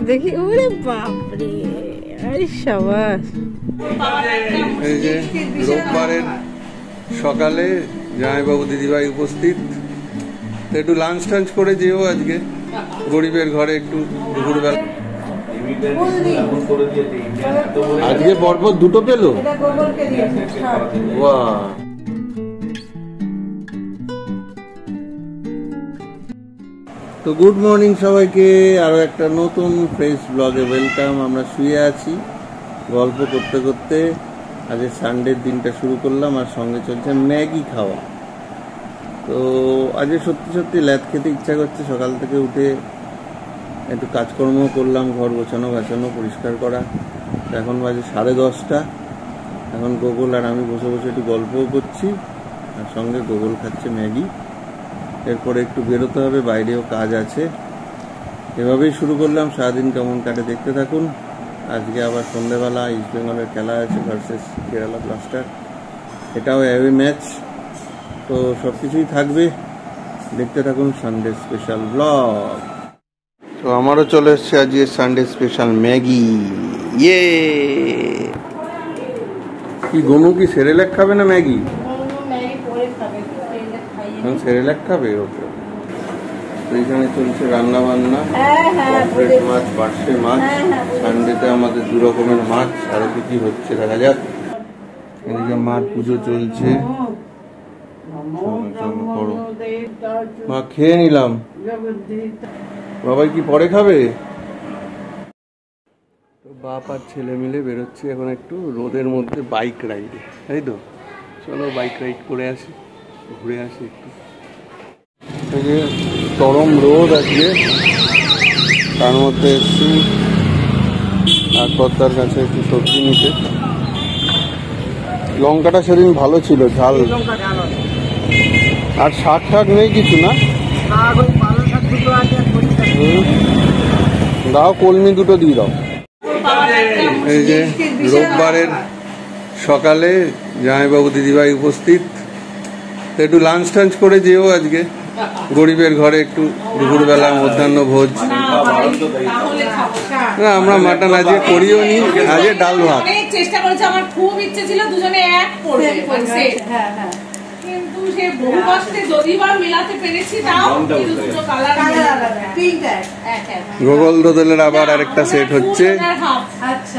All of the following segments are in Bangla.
দেখি ওরে বাপরে, আরে সাবাস। এই যে রোববারের সকালে জামাইবাবু দিদিভাই উপস্থিত, একটু লাঞ্চ টাঞ্চ করে যেও আজকে গরিবের ঘরে একটু দুপুরবেলা। আজকে পরপর দুটো পেলো। তো গুড মর্নিং সবাইকে, আরো একটা নতুন ফ্রেশ ব্লগে ওয়েলকাম। আমরা শুয়ে আছি গল্প করতে করতে, আজকে সানডের দিনটা শুরু করলাম আর সঙ্গে চলছে ম্যাগি খাওয়া। তো আজকে সত্যি সত্যি ল্যাদ খেতে ইচ্ছা করছে। সকাল থেকে উঠে একটু কাজকর্ম করলাম, ঘর গোছানো গাছানো পরিষ্কার করা। এখন বাজে 10:30। এখন গোগল আর আমি বসে বসে একটু গল্পও করছি, আর সঙ্গে গোগল খাচ্ছে ম্যাগি। এরপরে একটু বেরোতে হবে, বাইরেও কাজ আছে। এভাবেই শুরু করলাম, সারাদিন কেমন কাটে দেখতে থাকুন। আজকে আবার সন্ধ্যেবেলা ইস্ট বেঙ্গলের খেলা আছে ভার্সেস কেরালা ব্লাস্টার, এটাও অ্যাওয়ে ম্যাচ। তো সব কিছুই থাকবে, দেখতে থাকুন সানডে স্পেশাল ব্লগ। তো আমারও চলে এসছে আজকে সানডে স্পেশাল ম্যাগি। ইয়ে কি গনু কি সেরেলাক খাবে না ম্যাগি? সেরেলাক খাবে। ওকে, তো এখানে চলছে রান্না বান্না, পমফ্রেট মাছ, পার্শে মাছ। সানডেতে আমাদের 2 রকমের মাছ, আরো কি কি হচ্ছে দেখা যাক। এদিকে মার পুজো চলছে। মা খেয়ে নিলাম, বাবাই কি পরে খাবে? তো বাপ আর ছেলে মিলে বেরোচ্ছে এখন একটু রোদের মধ্যে বাইক রাইডে, তাই তো? চলো বাইক রাইড করে আসি, ঘুরে আসি একটু। এই যে চরম রোদ আজকে, তার মধ্যে এসছি আর কর্তার কাছে একটু সবজি নিতে। লঙ্কাটা সেদিন ভালো ছিল, ঝাল। আর শাক ঠাক নেই কিছু না? দাও কলমি 2টো দিয়ে দাও। এই যে রোববারের সকালে জামাইবাবু দিদিভাই উপস্থিত, একটু লাঞ্চ টাঞ্চ করে যেও আজকে গরিবের ঘরে একটু দুপুরবেলা মধ্যাহ্ন ভোজ। না আমরা মাটন আজকে করিও নি, আজকে ডাল ভাত। চেষ্টা করেছি, আমার খুব ইচ্ছে ছিল দুজনে এক করবে, কিন্তু সে বহু কষ্টে যদিবার মেলাতে পেরেছি, তাও দুটো কালার আলাদা, তিনটা এক এক। গোগল দোদলের আবার আরেকটা সেট হচ্ছে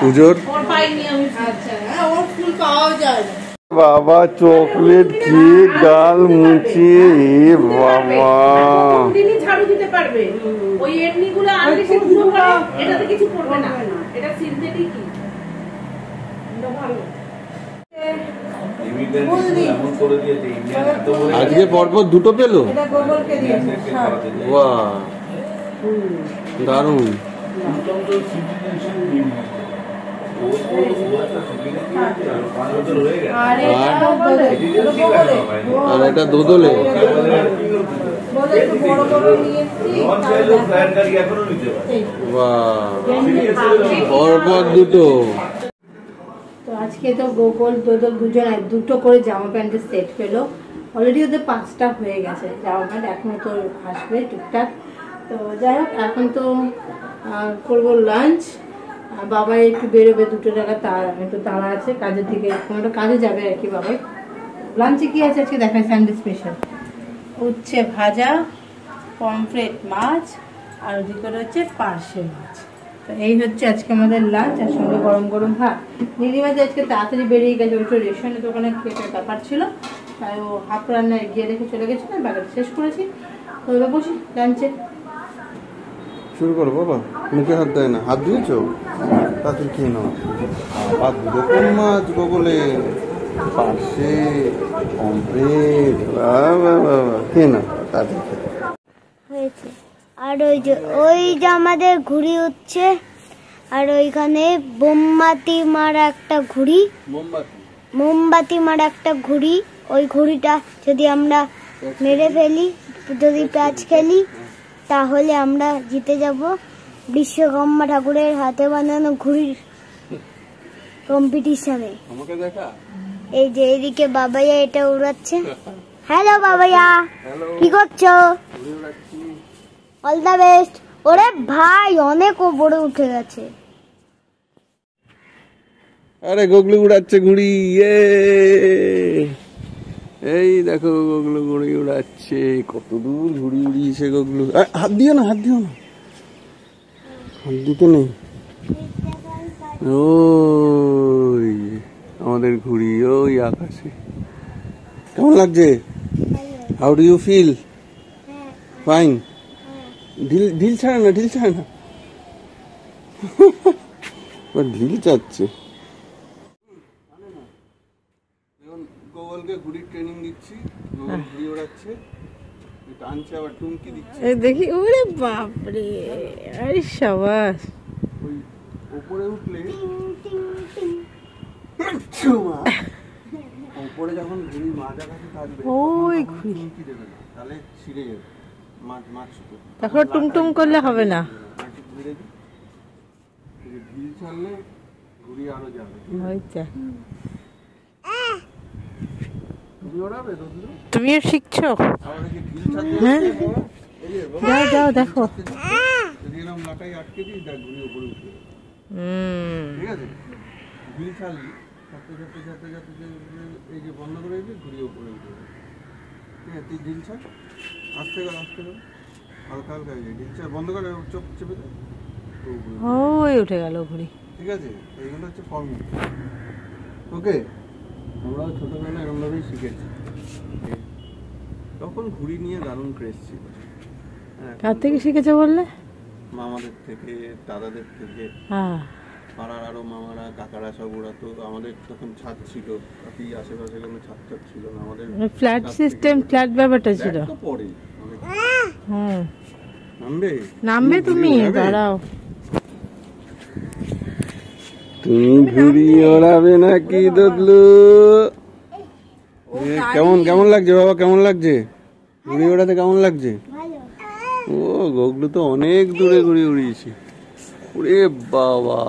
পুজোর। ওর পাইনি আমি। আচ্ছা, ওর ফুল পাওয়া যায় না। বাবা চকলেট খেয়ে গাল মুছিয়ে, বাবা দিনই ঝাড়ু দিতে পারবে। ওই এমনিগুলো আনলে সে পুরো করে, এটাতে কিছু করবে না, এটা সিনথেটিক কি ভালো। আজকে পরপর 2টো পেলো। বাহ দারুণ। আর এটা দোদলে পরপর 2টো। তো আজকে তো গোগল দোদল দুজন 2টো করে জামা প্যান্টের সেট পেলো। অলরেডি ওদের 5টা হয়ে গেছে জামা প্যান্ট, এখনো তো আসবে টুকটাক। তো যাই হোক, এখন তো করবো লাঞ্চ। বাবাই একটু বেরোবে 2টো টাকা, তার একটু তাড়া আছে কাজের দিকে, কোনো কাজে যাবে আর কি বাবাই। লাঞ্চে কি আছে আজকে দেখায়, সানডে স্পেশাল উচ্ছে ভাজা, পমফ্রেট মাছ, আর ওদিকে হচ্ছে পার্শে মাছ। তো এই হচ্ছে আজকে আমাদের লাঞ্চ, আর সঙ্গে গরম গরম ভাত। দিদিমা যে আজকে তাড়াতাড়ি বেরিয়ে গেছে, ওই তো রেশনের দোকানে খেতে ব্যাপার ছিল, তাই ও হাফ রান্নায় গিয়ে রেখে চলে গেছিল, বাজার শেষ করেছি। তো এবার বসি লাঞ্চে শুরু করো। বাবা মুখে হাত দেয় না, হাত দিয়েছো? তাড়াতাড়ি খেয়ে নাও। আর 2 রকম মাছ, গোগলে পার্শে পমফ্রেট, খেয়ে নাও তাড়াতাড়ি হয়েছে। আর ওই যে আমাদের ঘুড়ি উঠছে, আর ওইখানে মোমবাতি মারা একটা ঘুড়ি, মোমবাতি মারা একটা ঘুড়ি। ওই ঘুড়িটা যদি আমরা মেরে ফেলি, যদি প্যাচ খেলি, তাহলে আমরা জিতে যাব বিশ্বকর্মা ঠাকুরের হাতে বানানো ঘুড়ির কম্পিটিশনে। এই যে এদিকে বাবাইয়া এটা উড়াচ্ছে, হ্যালো বাবাইয়া, হ্যালো, কি করছো? ঘুড়ি উড়াচ্ছি। All the best. ওরে ভাই, অনেক উপরে উঠে গেছে। আরে গোগলু উড়াচ্ছে ঘুড়ি, ইয়ে! এই দেখো গোগলু ঘুড়ি উড়াচ্ছে। কত দূর ঘুড়ি উড়িয়েছে গোগলু। হাত দিও না, হাত দিও না, হাত দিতে নেই। ওই আমাদের ঘুড়ি ওই আকাশে। কেমন লাগছে? How do you feel? Fine. ঢিল ছাড়ে না, ঢিল ছাড়ে না, ঢিল চাচ্ছে। গোগলকে ঘুড়ির ট্রেনিং দিচ্ছি, গোগল ঘুড়ি ওড়াচ্ছে, টানছে আবার টুমকি দিচ্ছে। দেখি, ওরে বাপরে, আরে সাবাস। ওই উপরে উঠলে উপরে যখন ঘুড়ি মাঝা কাছে থাকবে ওই ঘুড়ি টুমকি দেবে না, তাহলে ছিঁড়ে যাবে মাছ শুধু। তখন টুমটুম করলে হবে না। ঢিল ছাড়লে ঘুড়ি আরো যাবে। তুমিও শিখছো? হ্যাঁ, যাও যাও দেখো। যদি এরকম লাটাই আটকে দিই, দেখ ঘুড়ি উপরে উঠে যাবে। ঠিক আছে, ঢিল ছাড়লি সাথে এই যে বন্ধ করে দিবি, ঘুড়ি উপরে উঠে যাবে। ঠিক আছে, তুই ঢিল ছাড়, আস্তে কর, হালকা হালকা ঢিল ছাড়, বন্ধ করে চোখ চেপে দেয়, ওই উঠে গেল ঘুড়ি। ঠিক আছে, এইগুলো হচ্ছে ফর্মুলা। ওকে, আমরাও ছোটবেলায় এরকমভাবেই শিখেছি। তখন ঘুড়ি নিয়ে দারুণ ক্রেজ ছিল। কার থেকে শিখেছো বললে? মামাদের থেকে, দাদাদের থেকে, পাড়ার আরো মামারা কাকারা সব ওড়াতো। আমাদের তখন ছাদ ছিল, বাকি আশেপাশে কোনো ছাদ ছিল না আমাদের। ফ্ল্যাট সিস্টেম, ফ্ল্যাট ব্যাপারটা ছিল। পরে নামবে তুমি, দাঁড়াও। তুমি ঘুড়ি ওড়াবে নাকি দদলু? কেমন কেমন লাগছে বাবা, কেমন লাগছে ঘুড়ি ওড়াতে? কেমন লাগছে? ও গোগলু তো অনেক দূরে ঘুড়ি উড়িয়েছে। ওরে বাবা,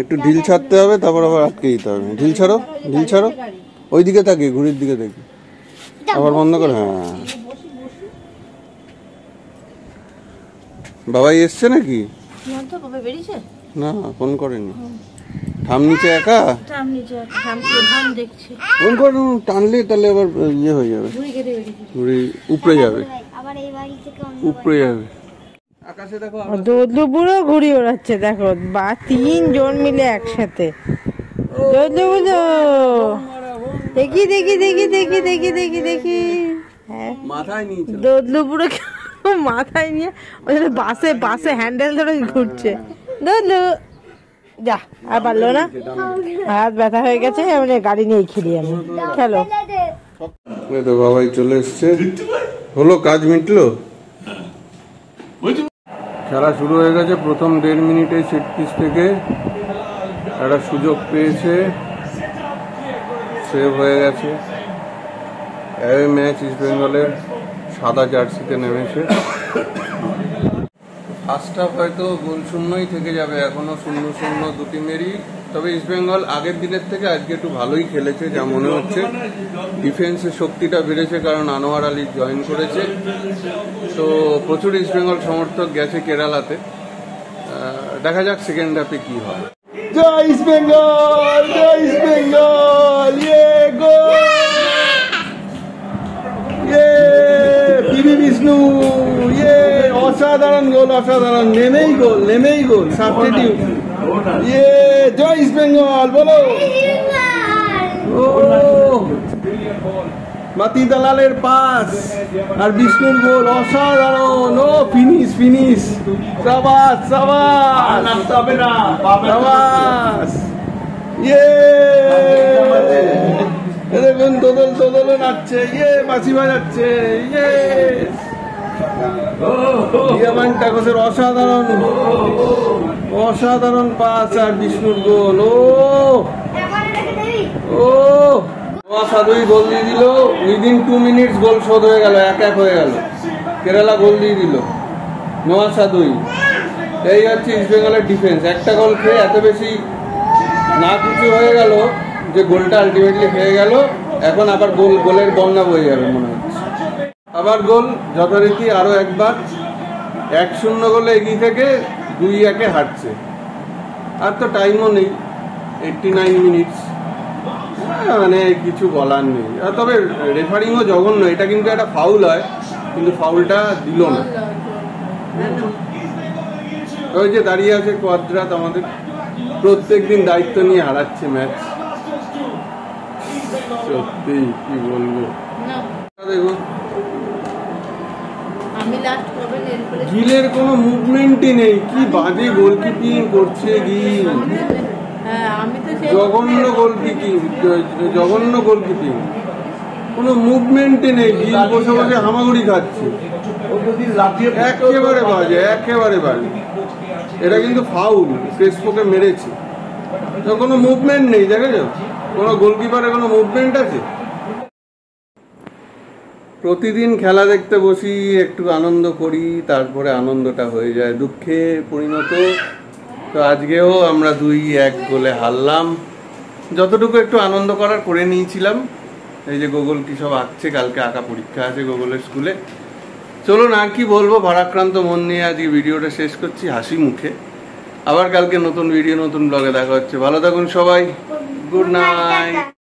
একটু ঢিল ছাড়তে হবে, তারপর আবার আটকে দিতে হবে। ঢিল ছাড়ো, ঢিল ছাড়ো, ওই দিকে তাকি, ঘুড়ির দিকে দেখি, আবার বন্ধ করে। হ্যাঁ, বাবাই এসছে নাকি? না, ফোন করেনি। ঠাম নিচে একা, ফোন করুন, টানলে তাহলে আবার ইয়ে হয়ে যাবে, ঘুড়ি উপরে যাবে, উপরে যাবে। আকাশে দেখো দোদলুপুরো ঘুড়ি ওড়াচ্ছে, দেখো, বা 3 জন মিলে একসাথে। দোদলুপুরো দেখি দেখি দেখি দেখি দেখি দেখি দেখি, হ্যাঁ, মাথায় নিয়েছে দোদলুপুরো মাথায় নিয়ে ওখানে বাসে বাসে হ্যান্ডেল ধরে ঘুরছে। দোদলু যা, আর পারলো না, হাত ব্যথা হয়ে গেছে, মানে গাড়ি নিয়ে খেলি আমি। খেলো। তো বাবাই চলে এসছে, হলো, কাজ মিটলো। খেলা শুরু হয়ে গেছে। প্রথম 1.5 মিনিটে সেট পিস থেকে একটা সুযোগ পেয়েছে, সেভ হয়ে গেছে। এই ম্যাচ ইস্ট বেঙ্গলের সাদা জার্সিতে নেমেছে। ফার্স্ট হাফ হয়তো গোল শূন্যই থেকে যাবে, এখনো 0-0 দু টিমেরই। তবে ইস্ট বেঙ্গল আগের দিনের থেকে আজকে একটু ভালোই খেলেছে যা মনে হচ্ছে। ডিফেন্সের শক্তিটা বেড়েছে, কারণ আনোয়ার আলী জয়েন করেছে। তো প্রচুর ইস্ট বেঙ্গল সমর্থক গেছে কেরালাতে। দেখা যাক সেকেন্ড হাফে কি হয়। জয় ইস্ট বেঙ্গল, জয় ইস্ট বেঙ্গল, ইয়ে গোল, ইয়ে পিবি বিষ্ণু, ইয়ে অসাধারণ গোল, অসাধারণ, নেমেই গোল, নেমেই গোল, সাবস্টিটিউট, ইয়ে জয় ইস্ট বেঙ্গল, বলো। ও মাতি দালালের পাস আর বিষ্ণুর গোল, অসাধারণ। ও ফিনিশ, ফিনিশ, সাবাস সাবাস, সাবাস, ইয়ে দেখুন দোদল, দোদলও নাচছে, ইয়ে বাঁশি বাজাচ্ছে, ইয়ে ইয়ামান টাকসের অসাধারণ, অসাধারণ পাস আর বিষ্ণুর গোল। ও সাদুই গোল দিয়ে দিল, উইদিন 2 মিনিটস গোল শোধ হয়ে গেল, 1-1 হয়ে গেল। কেরালা গোল দিয়ে দিল, নোয়া সাদুই। এই হচ্ছে ইস্ট বেঙ্গলের ডিফেন্স। একটা গোল খেয়ে এত বেশি না কিছু হয়ে গেল যে গোলটা আলটিমেটলি খেয়ে গেল। এখন আবার গোলের বন্যা বয়ে যাবে মনে হচ্ছে। আবার গোল যথারীতি আরো একবার 1-0 গোলে এগিয়ে থেকে 2-1 হারছে। আর তো টাইমও নেই, 89 মিনিটস, মানে কিছু বলার নেই। তবে রেফারিংও জঘন্য, এটা কিন্তু একটা ফাউল হয়, কিন্তু ফাউলটা দিল না। ওই যে দাঁড়িয়ে আছে কোয়াদ্রাত, আমাদের প্রত্যেকদিন দায়িত্ব নিয়ে হারাচ্ছে ম্যাচ, সত্যি কি বলবো। দেখো গিলের কোনো মুভমেন্টই নেই, কি বাজে গোলকিপিং করছে গিল, জঘন্য গোলকিপিং, কোনো মুভমেন্টই নেই। গিল বসে বসে হামাগুড়ি খাচ্ছে, একেবারে বাজে, একেবারে বাজে। এটা কিন্তু ফাউল, ক্রেসপোকে মেরেছে, তো কোনো মুভমেন্ট নেই। দেখেছো কোনো গোলকিপারের কোনো মুভমেন্ট আছে? প্রতিদিন খেলা দেখতে বসি, একটু আনন্দ করি, তারপরে আনন্দটা হয়ে যায় দুঃখে পরিণত। তো আজকেও আমরা 2-1 গোলে হারলাম। যতটুকু একটু আনন্দ করার করে নিয়েছিলাম। এই যে গুগল কি সব আঁকছে, কালকে আঁকা পরীক্ষা আছে গুগলের স্কুলে। চলুন আর কি বলবো, ভারাক্রান্ত মন নিয়ে আজকে ভিডিওটা শেষ করছি হাসি মুখে। আবার কালকে নতুন ভিডিও নতুন ব্লগে দেখা হচ্ছে। ভালো থাকুন সবাই, গুড নাইট।